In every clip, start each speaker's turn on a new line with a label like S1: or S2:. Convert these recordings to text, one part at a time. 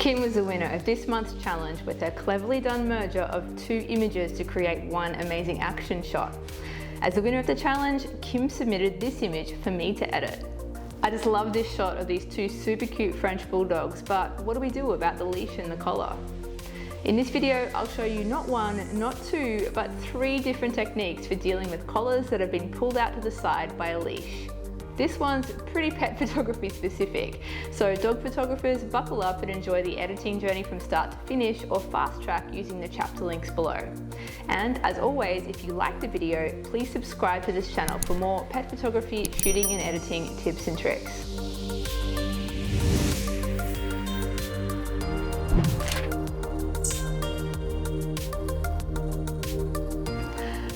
S1: Kim was the winner of this month's challenge with her cleverly done merger of 2 images to create one amazing action shot. As the winner of the challenge, Kim submitted this image for me to edit. I just love this shot of these 2 super cute French Bulldogs, but what do we do about the leash and the collar? In this video, I'll show you not 1, not 2, but 3 different techniques for dealing with collars that have been pulled out to the side by a leash. This one's pretty pet photography specific, so dog photographers buckle up and enjoy the editing journey from start to finish, or fast track using the chapter links below. And as always, if you like the video, please subscribe to this channel for more pet photography, shooting and editing tips and tricks.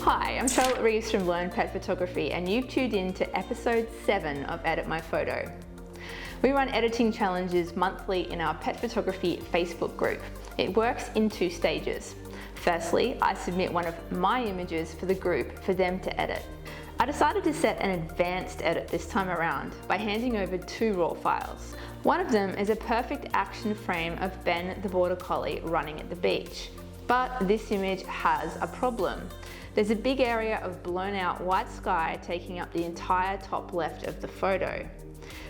S1: Hi, I'm Charlotte Reeves from Learn Pet Photography, and you've tuned in to episode 7 of Edit My Photo. We run editing challenges monthly in our pet photography Facebook group. It works in 2 stages. Firstly, I submit one of my images for the group for them to edit. I decided to set an advanced edit this time around by handing over 2 raw files. One of them is a perfect action frame of Ben the Border Collie running at the beach. But this image has a problem. There's a big area of blown out white sky taking up the entire top left of the photo.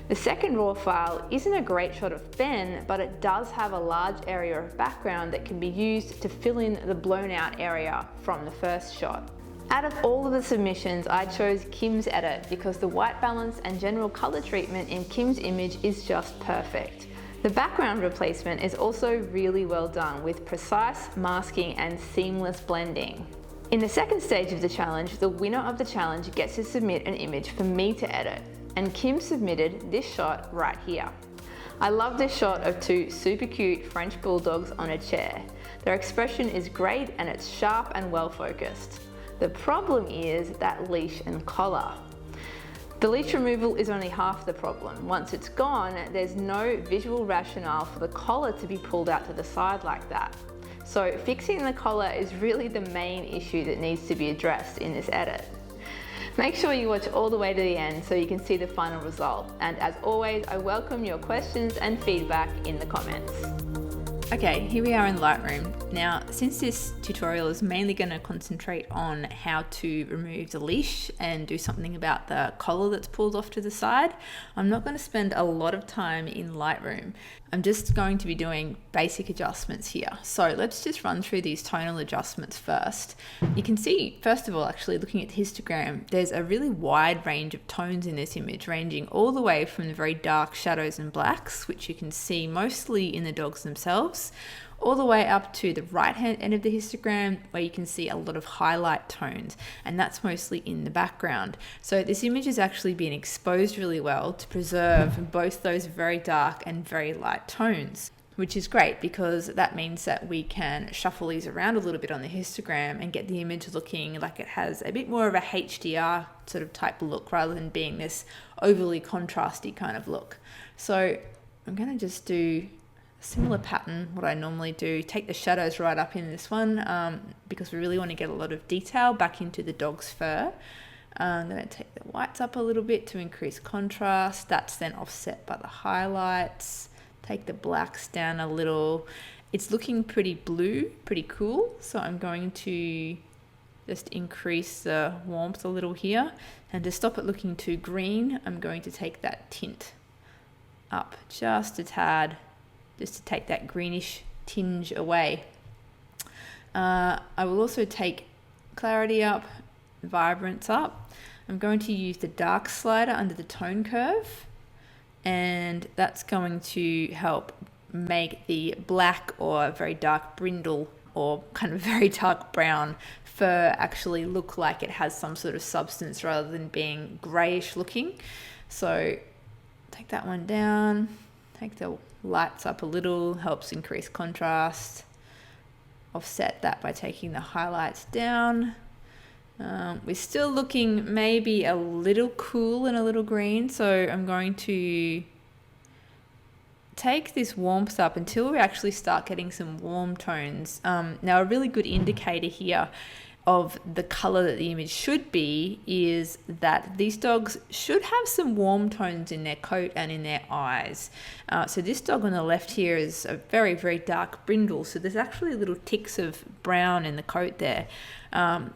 S1: The second raw file isn't a great shot of Ben, but it does have a large area of background that can be used to fill in the blown out area from the first shot. Out of all of the submissions, I chose Kim's edit because the white balance and general color treatment in Kim's image is just perfect. The background replacement is also really well done with precise masking and seamless blending. In the second stage of the challenge, the winner of the challenge gets to submit an image for me to edit, and Kim submitted this shot right here. I love this shot of 2 super cute French Bulldogs on a chair. Their expression is great and it's sharp and well focused. The problem is that leash and collar. The leash removal is only half the problem. Once it's gone, there's no visual rationale for the collar to be pulled out to the side like that. So fixing the collar is really the main issue that needs to be addressed in this edit. Make sure you watch all the way to the end so you can see the final result. And as always, I welcome your questions and feedback in the comments. Okay, here we are in Lightroom. Now, since this tutorial is mainly going to concentrate on how to remove the leash and do something about the collar that's pulled off to the side, I'm not going to spend a lot of time in Lightroom. I'm just going to be doing basic adjustments here. So let's just run through these tonal adjustments first. You can see, first of all, actually looking at the histogram, there's a really wide range of tones in this image, ranging all the way from the very dark shadows and blacks, which you can see mostly in the dogs themselves, all the way up to the right hand end of the histogram where you can see a lot of highlight tones, and that's mostly in the background. So this image has actually been exposed really well to preserve both those very dark and very light tones, which is great because that means that we can shuffle these around a little bit on the histogram and get the image looking like it has a bit more of a HDR sort of type look rather than being this overly contrasty kind of look. So I'm going to just do similar pattern, what I normally do, take the shadows right up in this one because we really want to get a lot of detail back into the dog's fur. I'm going to take the whites up a little bit to increase contrast. That's then offset by the highlights. Take the blacks down a little. It's looking pretty blue, pretty cool, so I'm going to just increase the warmth a little here, and to stop it looking too green, I'm going to take that tint up just a tad, just to take that greenish tinge away. I will also take clarity up, vibrance up. I'm going to use the dark slider under the tone curve, and that's going to help make the black or very dark brindle or kind of very dark brown fur actually look like it has some sort of substance rather than being grayish looking. So take that one down, take the lights up a little, helps increase contrast. Offset that by taking the highlights down. We're still looking maybe a little cool and a little green, so I'm going to take this warmth up until we actually start getting some warm tones. Now a really good indicator here of the color that the image should be is that these dogs should have some warm tones in their coat and in their eyes. So this dog on the left here is a very, very dark brindle. So there's actually little ticks of brown in the coat there.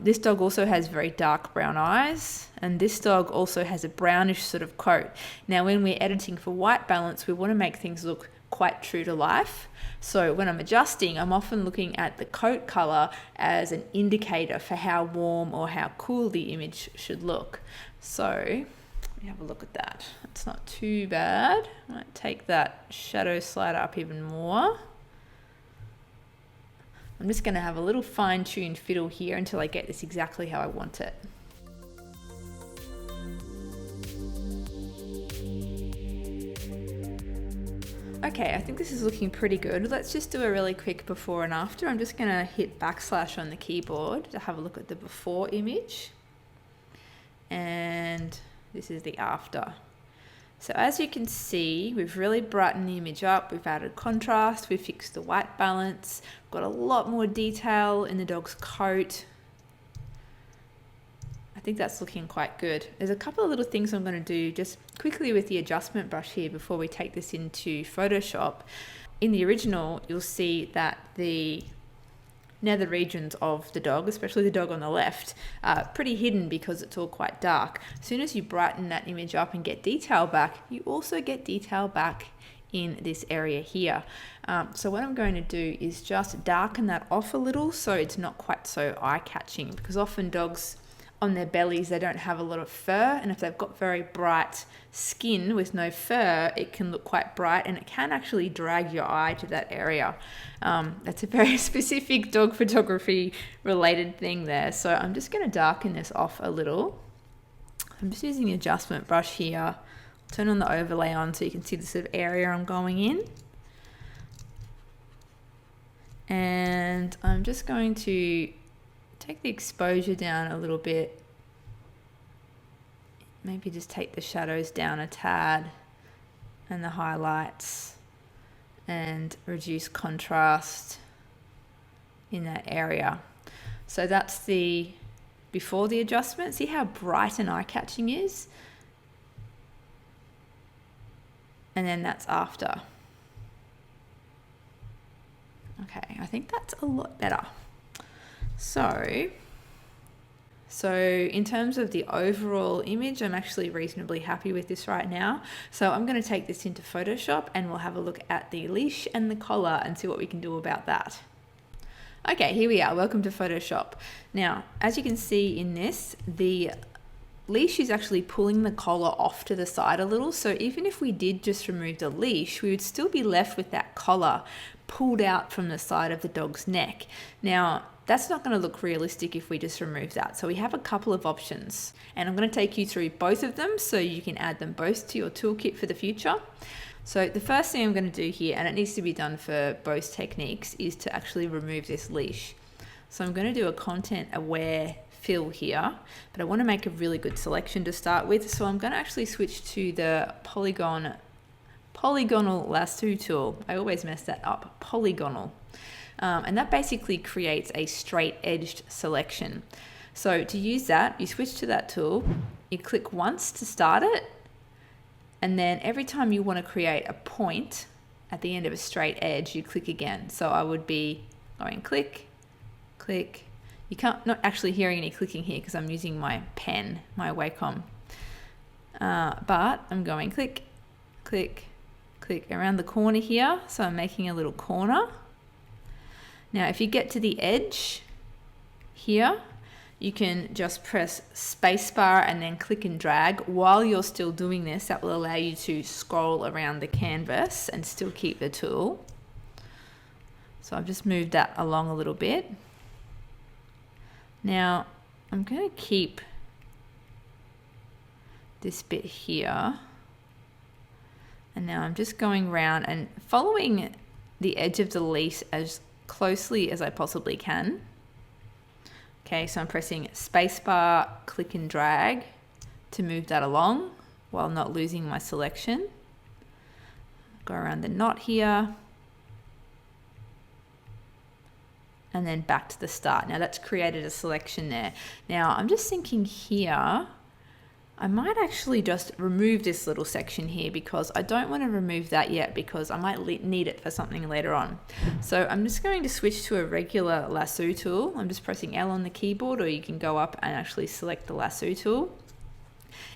S1: This dog also has very dark brown eyes, and this dog also has a brownish sort of coat. Now, when we're editing for white balance, we want to make things look quite true to life. So when I'm adjusting, I'm often looking at the coat color as an indicator for how warm or how cool the image should look. So let me have a look at that. It's not too bad. I might take that shadow slider up even more. I'm just going to have a little fine-tuned fiddle here until I get this exactly how I want it. Okay, I think this is looking pretty good. Let's just do a really quick before and after. I'm just going to hit backslash on the keyboard to have a look at the before image. And this is the after. So as you can see, we've really brightened the image up. We've added contrast. We've fixed the white balance. We've got a lot more detail in the dog's coat. I think that's looking quite good. There's a couple of little things I'm going to do just quickly with the adjustment brush here before we take this into Photoshop. In the original, you'll see that the nether regions of the dog, especially the dog on the left, are pretty hidden because it's all quite dark. As soon as you brighten that image up and get detail back, you also get detail back in this area here. So what I'm going to do is just darken that off a little so it's not quite so eye-catching, because often dogs on their bellies, they don't have a lot of fur, and if they've got very bright skin with no fur, it can look quite bright and it can actually drag your eye to that area. That's a very specific dog photography related thing there. So I'm just going to darken this off a little. I'm just using the adjustment brush here. Turn on the overlay on so you can see the sort of area I'm going in. And I'm just going to take the exposure down a little bit. Maybe just take the shadows down a tad and the highlights, and reduce contrast in that area. So that's the before the adjustment. See how bright and eye-catching is? And then that's after. Okay, I think that's a lot better. So in terms of the overall image, I'm actually reasonably happy with this right now. So I'm going to take this into Photoshop and we'll have a look at the leash and the collar and see what we can do about that. Okay, here we are. Welcome to Photoshop. Now, as you can see in this, the leash is actually pulling the collar off to the side a little. So even if we did just remove the leash, we would still be left with that collar pulled out from the side of the dog's neck. Now, that's not going to look realistic if we just remove that. So we have a couple of options, and I'm going to take you through both of them so you can add them both to your toolkit for the future. So the first thing I'm going to do here, and it needs to be done for both techniques, is to actually remove this leash. So I'm going to do a content aware fill here, but I want to make a really good selection to start with. So I'm going to actually switch to the polygonal lasso tool. I always mess that up, polygonal. And that basically creates a straight edged selection. So to use that, you switch to that tool, you click once to start it, and then every time you want to create a point at the end of a straight edge, you click again. So I would be going click, click. You can't, not actually hearing any clicking here because I'm using my pen, my Wacom. But I'm going click, click, click around the corner here. So I'm making a little corner. Now, if you get to the edge here, you can just press spacebar and then click and drag. While you're still doing this, that will allow you to scroll around the canvas and still keep the tool. So I've just moved that along a little bit. Now, I'm going to keep this bit here. And now I'm just going around and following the edge of the leash as closely as I possibly can. Okay, so I'm pressing spacebar, click and drag to move that along while not losing my selection. Go around the knot here. and then back to the start. Now that's created a selection there. Now I'm just thinking here, I might actually just remove this little section here because I don't want to remove that yet because I might need it for something later on. So I'm just going to switch to a regular lasso tool. I'm just pressing L on the keyboard, or you can go up and actually select the lasso tool.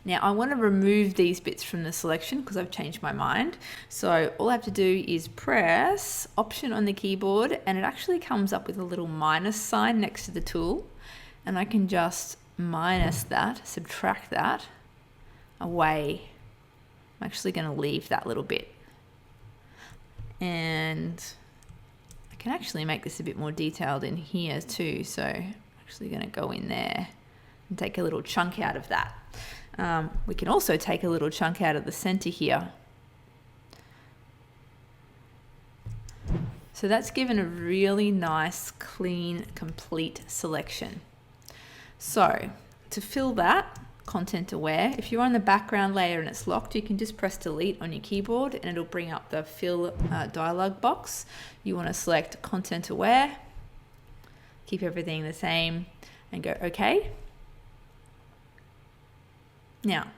S1: Now I want to remove these bits from the selection because I've changed my mind. So all I have to do is press Option on the keyboard, and it actually comes up with a little minus sign next to the tool, and I can just minus that, subtract that away. I'm actually going to leave that little bit, and I can actually make this a bit more detailed in here too. So I'm actually going to go in there and take a little chunk out of that. We can also take a little chunk out of the center here. So that's given a really nice, clean, complete selection. So to fill that, content aware, if you're on the background layer and it's locked, you can just press delete on your keyboard and it'll bring up the fill dialog box. You want to select content aware, keep everything the same, and go OK. Now,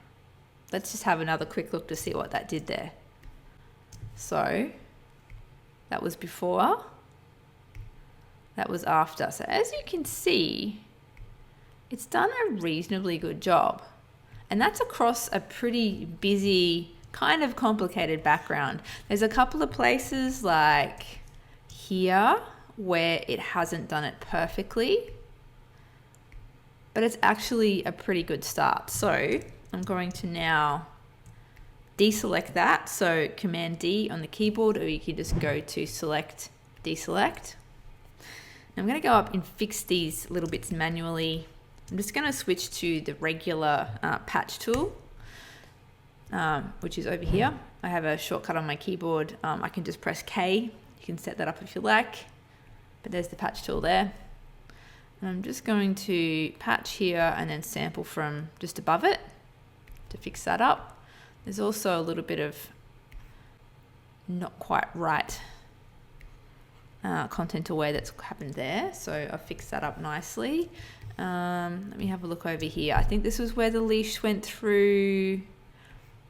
S1: let's just have another quick look to see what that did there. So that was before, that was after. So as you can see, it's done a reasonably good job. And that's across a pretty busy, kind of complicated background. There's a couple of places like here where it hasn't done it perfectly, but it's actually a pretty good start. So I'm going to now deselect that. So Command D on the keyboard, or you can just go to select, deselect. I'm going to go up and fix these little bits manually. I'm just going to switch to the regular patch tool, which is over here. I have a shortcut on my keyboard. I can just press K. You can set that up if you like, but there's the patch tool there. And I'm just going to patch here and then sample from just above it to fix that up. There's also a little bit of not quite right content aware that's happened there. So I've fixed that up nicely. Let me have a look over here. I think this was where the leash went through.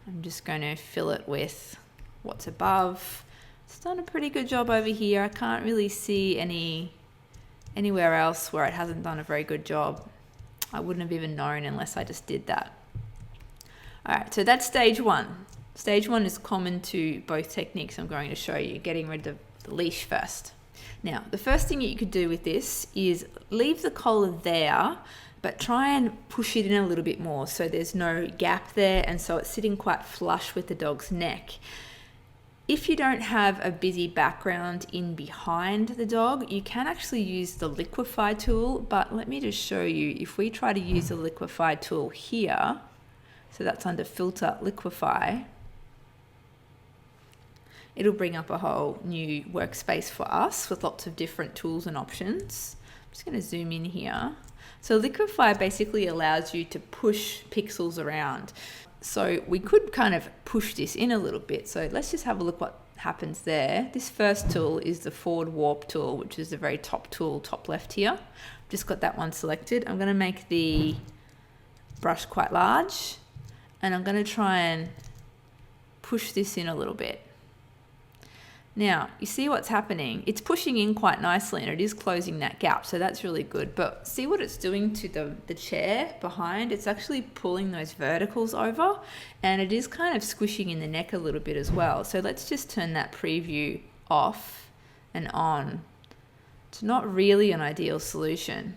S1: I'm just going to fill it with what's above. It's done a pretty good job over here. I can't really see anywhere else where it hasn't done a very good job. I wouldn't have even known unless I just did that. All right, so that's stage one. Stage one is common to both techniques I'm going to show you, getting rid of the leash first. Now, the first thing you could do with this is leave the collar there, but try and push it in a little bit more so there's no gap there, and so it's sitting quite flush with the dog's neck. If you don't have a busy background in behind the dog, you can actually use the liquefy tool, but let me just show you. If we try to use the liquefy tool here, so that's under filter liquefy, it'll bring up a whole new workspace for us with lots of different tools and options. I'm just going to zoom in here. So liquefy basically allows you to push pixels around. So we could kind of push this in a little bit. So let's just have a look what happens there. This first tool is the forward warp tool, which is the very top tool, top left here. Just got that one selected. I'm going to make the brush quite large, and I'm going to try and push this in a little bit. Now, you see what's happening? It's pushing in quite nicely and it is closing that gap, so that's really good. But see what it's doing to the chair behind? It's actually pulling those verticals over, and it is kind of squishing in the neck a little bit as well. So let's just turn that preview off and on. It's not really an ideal solution.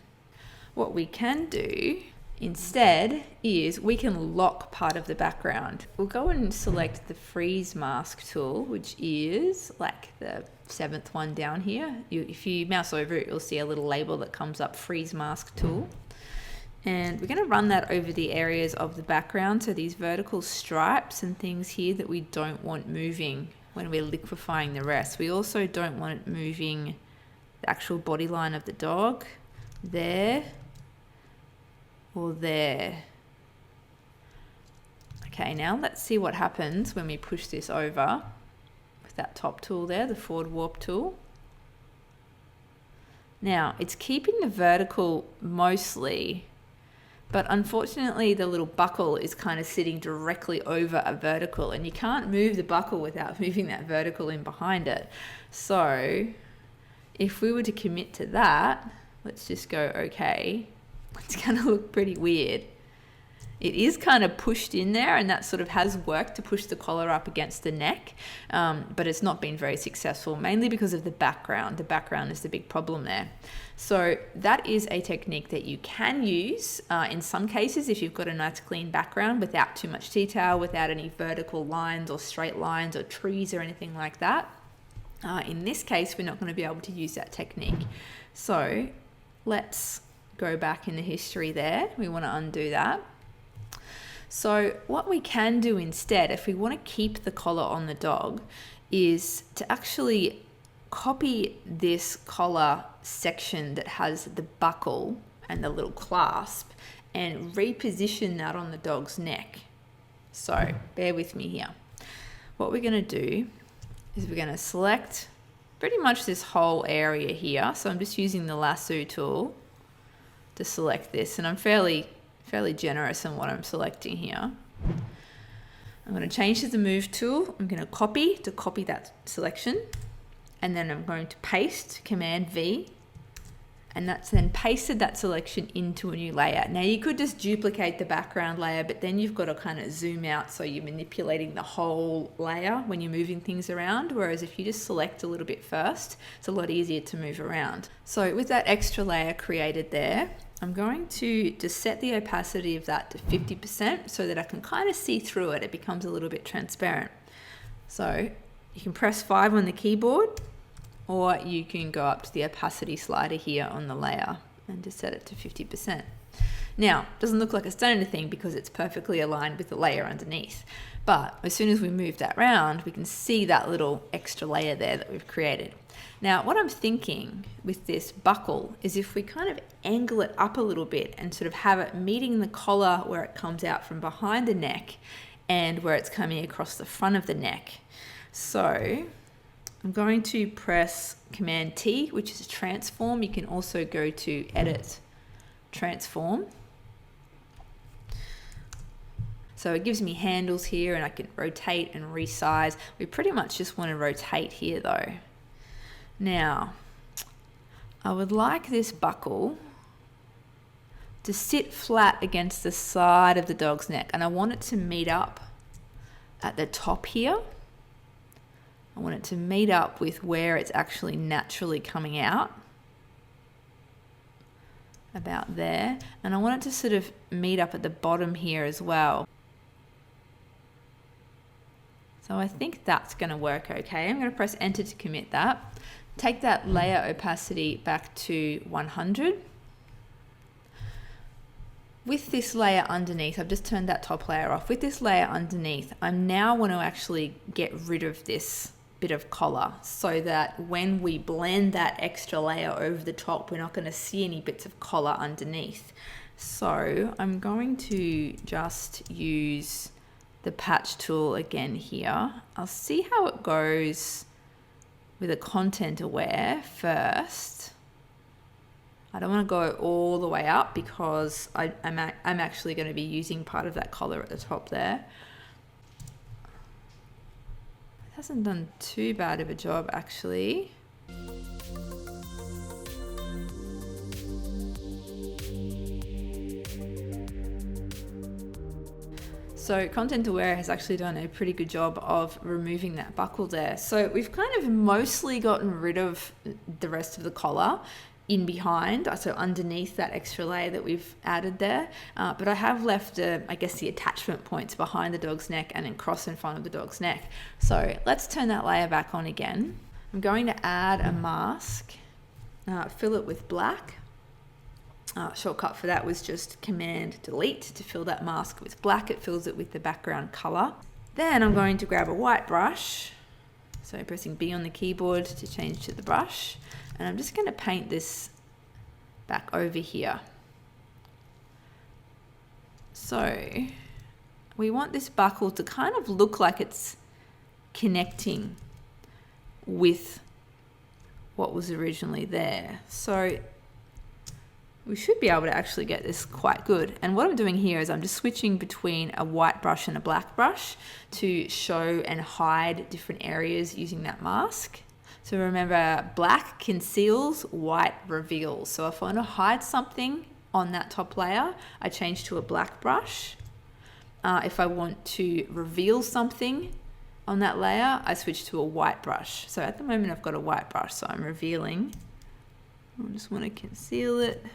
S1: What we can do instead is we can lock part of the background. We'll go and select the freeze mask tool, which is like the 7th one down here. If you mouse over it, you'll see a little label that comes up, freeze mask tool. And we're going to run that over the areas of the background, so these vertical stripes and things here that we don't want moving when we're liquefying the rest. We also don't want it moving the actual body line of the dog there or there. Okay, now let's see what happens when we push this over with that top tool there, the forward warp tool. Now, it's keeping the vertical mostly, but unfortunately the little buckle is kind of sitting directly over a vertical, and you can't move the buckle without moving that vertical in behind it. So if we were to commit to that, let's just go okay, it's going to look pretty weird. It is kind of pushed in there, and that sort of has worked to push the collar up against the neck, but it's not been very successful, mainly because of the background. The background is the big problem there. So that is a technique that you can use in some cases if you've got a nice clean background without too much detail, without any vertical lines or straight lines or trees or anything like that. In this case, we're not going to be able to use that technique. So let's go back in the history there. We want to undo that. So what we can do instead, if we want to keep the collar on the dog, is to actually copy this collar section that has the buckle and the little clasp and reposition that on the dog's neck. So bear with me here. What we're going to do is we're going to select pretty much this whole area here. So I'm just using the lasso tool to select this, and I'm fairly generous in what I'm selecting here. I'm going to change to the move tool. I'm going to copy that selection, and then I'm going to paste, Command V, and that's then pasted that selection into a new layer. Now you could just duplicate the background layer, but then you've got to kind of zoom out so you're manipulating the whole layer when you're moving things around, whereas if you just select a little bit first, it's a lot easier to move around. So with that extra layer created there, I'm going to just set the opacity of that to 50% so that I can kind of see through it. It becomes a little bit transparent. So you can press 5 on the keyboard, or you can go up to the opacity slider here on the layer and just set it to 50%. Now, it doesn't look like it's done anything because it's perfectly aligned with the layer underneath. But as soon as we move that around, we can see that little extra layer there that we've created. Now, what I'm thinking with this buckle is if we kind of angle it up a little bit and sort of have it meeting the collar where it comes out from behind the neck and where it's coming across the front of the neck. So I'm going to press Command T, which is transform. You can also go to Edit, Transform. So it gives me handles here, and I can rotate and resize. We pretty much just want to rotate here though. Now, I would like this buckle to sit flat against the side of the dog's neck, and I want it to meet up at the top here. I want it to meet up with where it's actually naturally coming out, about there, and I want it to sort of meet up at the bottom here as well. So I think that's going to work okay. I'm going to press enter to commit that. Take that layer opacity back to 100. With this layer underneath, I've just turned that top layer off. With this layer underneath, I now want to actually get rid of this bit of collar so that when we blend that extra layer over the top, we're not going to see any bits of collar underneath. So I'm going to just use the patch tool again here. I'll see how it goes with a content aware first. I don't want to go all the way up because I'm actually going to be using part of that collar at the top there. It hasn't done too bad of a job actually. So Content Aware has actually done a pretty good job of removing that buckle there. So we've kind of mostly gotten rid of the rest of the collar in behind, so underneath that extra layer that we've added there. But I have left, I guess, the attachment points behind the dog's neck and then cross in front of the dog's neck. So let's turn that layer back on again. I'm going to add a mask, fill it with black. Shortcut for that was just Command Delete to fill that mask with black. It fills it with the background color. Then I'm going to grab a white brush. So pressing B on the keyboard to change to the brush. And I'm just going to paint this back over here. So we want this buckle to kind of look like it's connecting with what was originally there. So we should be able to actually get this quite good. And what I'm doing here is I'm just switching between a white brush and a black brush to show and hide different areas using that mask. So remember, black conceals, white reveals. So if I want to hide something on that top layer, I change to a black brush. If I want to reveal something on that layer, I switch to a white brush. So at the moment I've got a white brush, so I'm revealing. I just want to conceal it,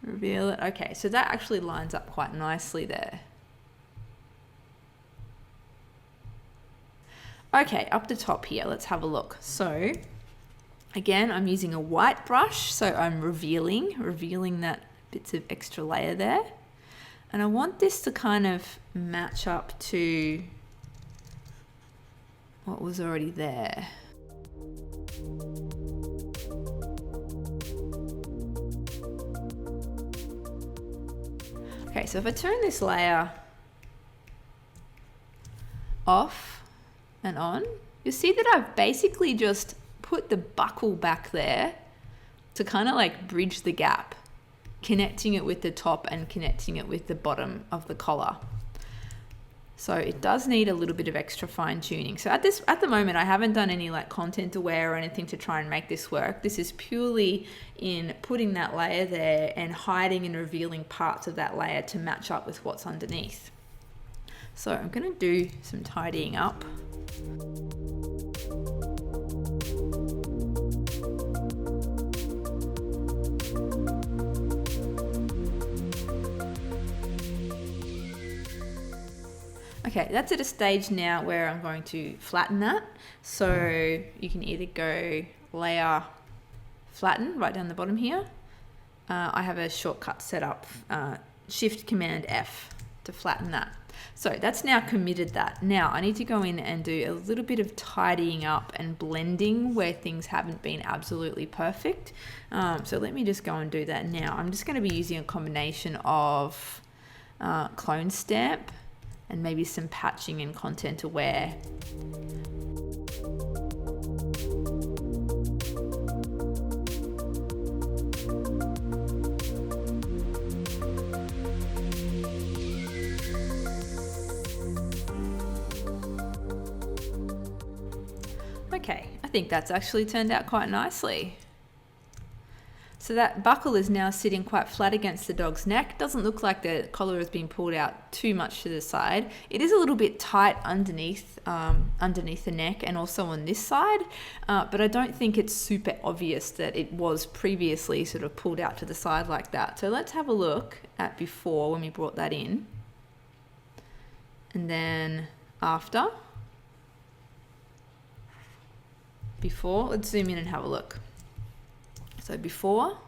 S1: reveal it. Okay, so that actually lines up quite nicely there. Okay, up the top here, let's have a look. So again, I'm using a white brush, so I'm revealing that bits of extra layer there. And I want this to kind of match up to what was already there. Okay, so if I turn this layer off and on, you'll see that I've basically just put the buckle back there to kind of like bridge the gap, connecting it with the top and connecting it with the bottom of the collar. So it does need a little bit of extra fine tuning. So at the moment, I haven't done any like content aware or anything to try and make this work. This is purely in putting that layer there and hiding and revealing parts of that layer to match up with what's underneath. So I'm going to do some tidying up. Okay, that's at a stage now where I'm going to flatten that. So you can either go layer, flatten right down the bottom here. I have a shortcut set up, Shift Command F to flatten that. So that's now committed that. Now I need to go in and do a little bit of tidying up and blending where things haven't been absolutely perfect. So let me just go and do that now. I'm just going to be using a combination of clone stamp and maybe some patching and content aware. Okay, I think that's actually turned out quite nicely. So that buckle is now sitting quite flat against the dog's neck. Doesn't look like the collar has been pulled out too much to the side. It is a little bit tight underneath the neck and also on this side, but I don't think it's super obvious that it was previously sort of pulled out to the side like that. So let's have a look at before when we brought that in, and then after. Before, let's zoom in and have a look. So before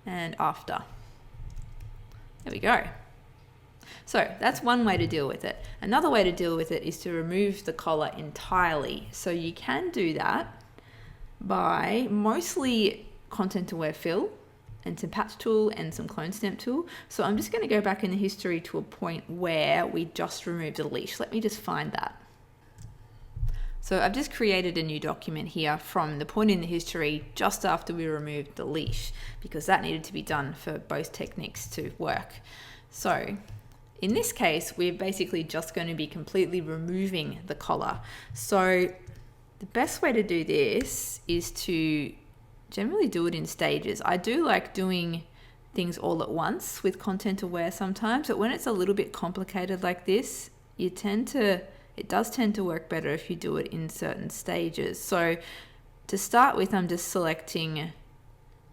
S1: and after. There we go. So that's one way to deal with it. Another way to deal with it is to remove the collar entirely. So you can do that by mostly content aware fill and some patch tool and some clone stamp tool. So I'm just going to go back in the history to a point where we just removed a leash. Let me just find that. So I've just created a new document here from the point in the history just after we removed the leash, because that needed to be done for both techniques to work. So in this case, we're basically just going to be completely removing the collar. So the best way to do this is to generally do it in stages. I do like doing things all at once with content aware sometimes, but when it's a little bit complicated like this, it does tend to work better if you do it in certain stages. So to start with, I'm just selecting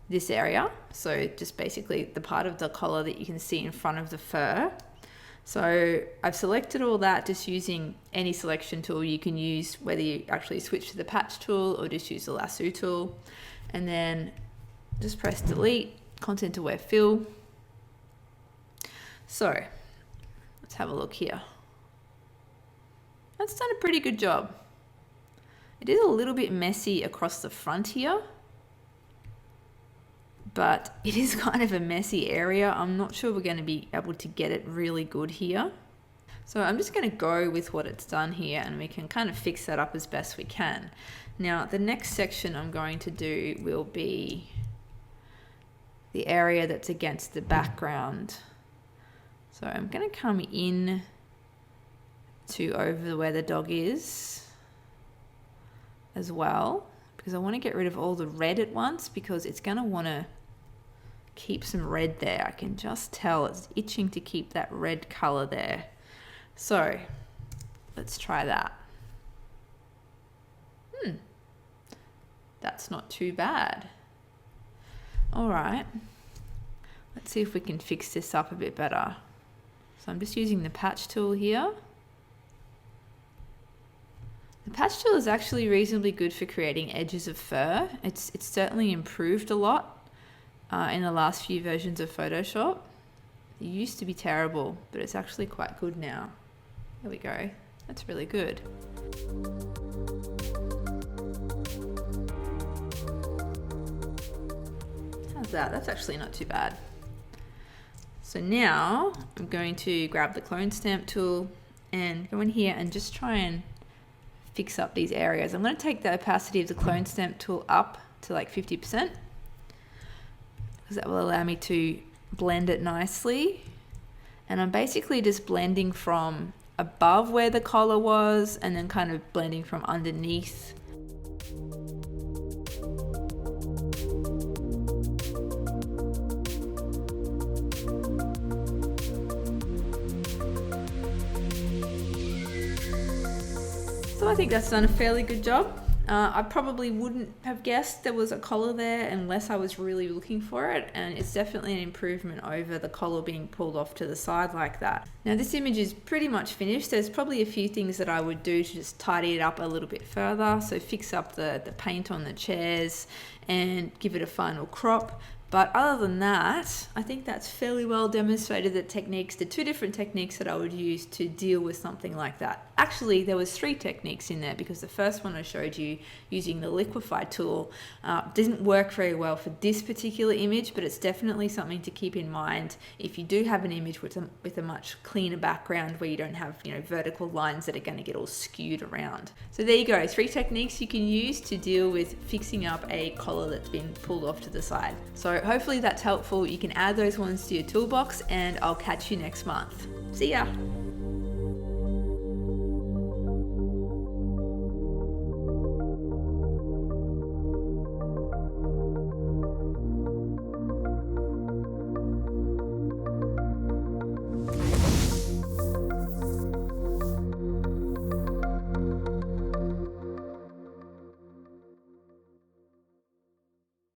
S1: this area. So just basically the part of the collar that you can see in front of the fur. So I've selected all that just using any selection tool you can use, whether you actually switch to the patch tool or just use the lasso tool. And then just press delete, content aware fill. So let's have a look here. That's done a pretty good job. It is a little bit messy across the front here, but it is kind of a messy area. I'm not sure we're going to be able to get it really good here. So I'm just going to go with what it's done here, and we can kind of fix that up as best we can. Now the next section I'm going to do will be the area that's against the background. So I'm going to come in to over where the dog is as well, because I want to get rid of all the red at once, because it's going to want to keep some red there. I can just tell it's itching to keep that red color there. So let's try that. That's not too bad. All right, let's see if we can fix this up a bit better. So I'm just using the patch tool here. The patch tool is actually reasonably good for creating edges of fur. It's certainly improved a lot in the last few versions of Photoshop. It used to be terrible, but it's actually quite good now. There we go. That's really good. How's that? That's actually not too bad. So now I'm going to grab the clone stamp tool and go in here and just try and fix up these areas. I'm going to take the opacity of the clone stamp tool up to like 50%, because that will allow me to blend it nicely. And I'm basically just blending from above where the collar was and then kind of blending from underneath. So I think that's done a fairly good job. I probably wouldn't have guessed there was a collar there unless I was really looking for it, and it's definitely an improvement over the collar being pulled off to the side like that. Now this image is pretty much finished. There's probably a few things that I would do to just tidy it up a little bit further. So fix up the paint on the chairs and give it a final crop. But other than that, I think that's fairly well demonstrated the two different techniques that I would use to deal with something like that. Actually, there was 3 techniques in there, because the first one I showed you using the liquify tool didn't work very well for this particular image, but it's definitely something to keep in mind if you do have an image with a much cleaner background where you don't have vertical lines that are going to get all skewed around. So there you go, 3 techniques you can use to deal with fixing up a collar that's been pulled off to the side. So hopefully that's helpful. You can add those ones to your toolbox, and I'll catch you next month. See ya!